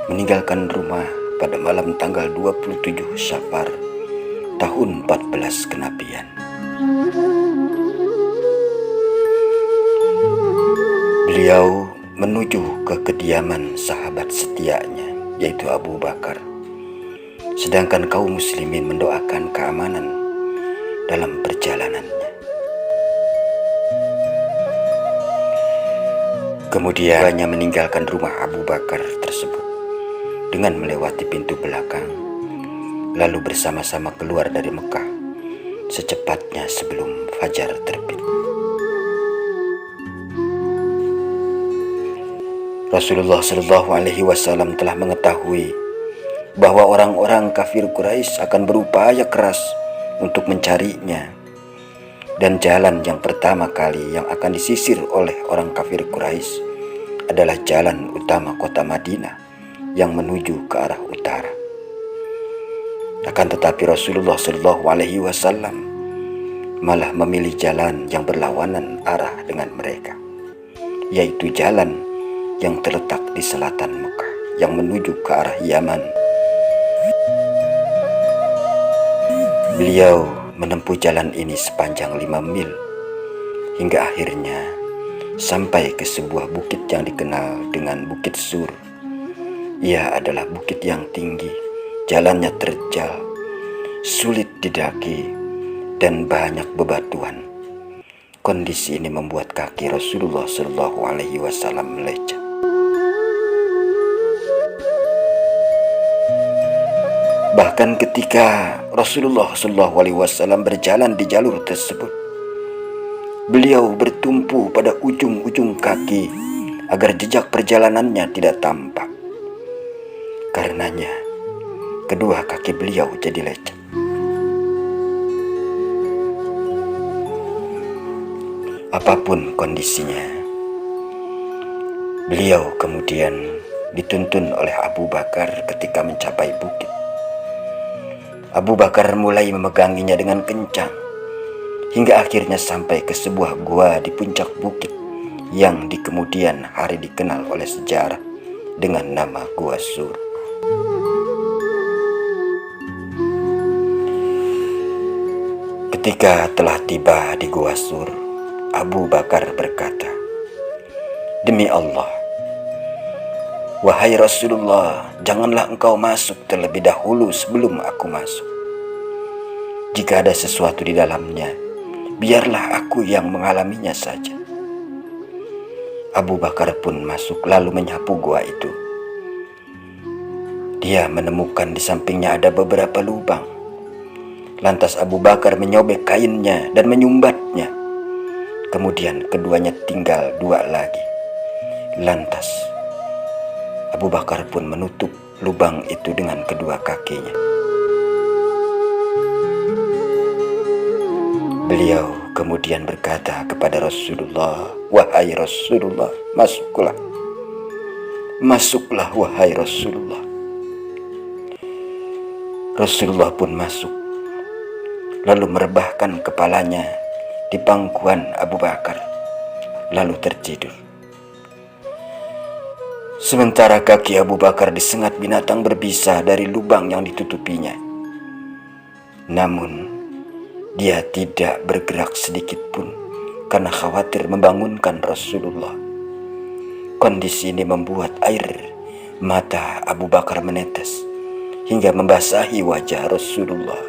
meninggalkan rumah pada malam tanggal 27 Syafar tahun 14 Kenabian. Beliau menuju ke kediaman sahabat setianya, yaitu Abu Bakar, sedangkan kaum muslimin mendoakan keamanan dalam perjalanannya. Kemudian hanya meninggalkan rumah Abu Bakar tersebut dengan melewati pintu belakang, lalu bersama-sama keluar dari Mekah secepatnya sebelum fajar terbit. Rasulullah SAW telah mengetahui bahwa orang-orang kafir Quraisy akan berupaya keras untuk mencarinya, dan jalan yang pertama kali yang akan disisir oleh orang kafir Quraisy adalah jalan utama kota Madinah yang menuju ke arah utara. Akan tetapi Rasulullah SAW malah memilih jalan yang berlawanan arah dengan mereka, yaitu jalan yang terletak di selatan Mekah yang menuju ke arah Yaman. Beliau menempuh jalan ini sepanjang 5 mil hingga akhirnya sampai ke sebuah bukit yang dikenal dengan Bukit Sur. Ia adalah bukit yang tinggi, jalannya terjal, sulit didaki, dan banyak bebatuan. Kondisi ini membuat kaki Rasulullah SAW melecet. Bahkan ketika Rasulullah SAW berjalan di jalur tersebut, beliau bertumpu pada ujung-ujung kaki agar jejak perjalanannya tidak tampak. Karenanya, kedua kaki beliau jadi lecet. Apapun kondisinya, beliau kemudian dituntun oleh Abu Bakar ketika mencapai bukit. Abu Bakar mulai memeganginya dengan kencang hingga akhirnya sampai ke sebuah gua di puncak bukit yang di kemudian hari dikenal oleh sejarah dengan nama Gua Sur. Ketika telah tiba di Gua Sur, Abu Bakar berkata, "Demi Allah, wahai Rasulullah, janganlah engkau masuk terlebih dahulu sebelum aku masuk. Jika ada sesuatu di dalamnya, biarlah aku yang mengalaminya saja." Abu Bakar pun masuk lalu menyapu gua itu. Dia menemukan di sampingnya ada beberapa lubang. Lantas Abu Bakar menyobek kainnya dan menyumbatnya. Kemudian keduanya tinggal 2 lagi. Lantas Abu Bakar pun menutup lubang itu dengan kedua kakinya. Beliau kemudian berkata kepada Rasulullah, "Wahai Rasulullah, masuklah. Masuklah wahai Rasulullah." Rasulullah pun masuk, lalu merebahkan kepalanya di pangkuan Abu Bakar, lalu tertidur. Sementara kaki Abu Bakar disengat binatang berbisa dari lubang yang ditutupinya. Namun dia tidak bergerak sedikit pun karena khawatir membangunkan Rasulullah. Kondisi ini membuat air mata Abu Bakar menetes hingga membasahi wajah Rasulullah.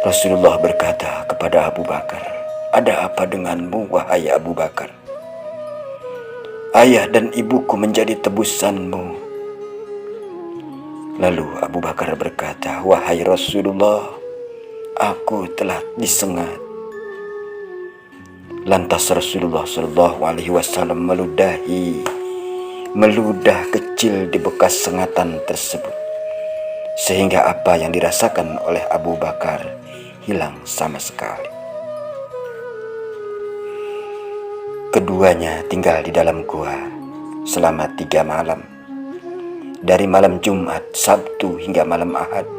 Rasulullah berkata kepada Abu Bakar, "Ada apa denganmu, wahai Abu Bakar? Ayah dan ibuku menjadi tebusanmu." Lalu Abu Bakar berkata, "Wahai Rasulullah, aku telah disengat." Lantas Rasulullah SAW meludah kecil di bekas sengatan tersebut, sehingga apa yang dirasakan oleh Abu Bakar hilang sama sekali. Keduanya tinggal di dalam gua selama 3 malam, dari malam Jumat, Sabtu hingga malam Ahad.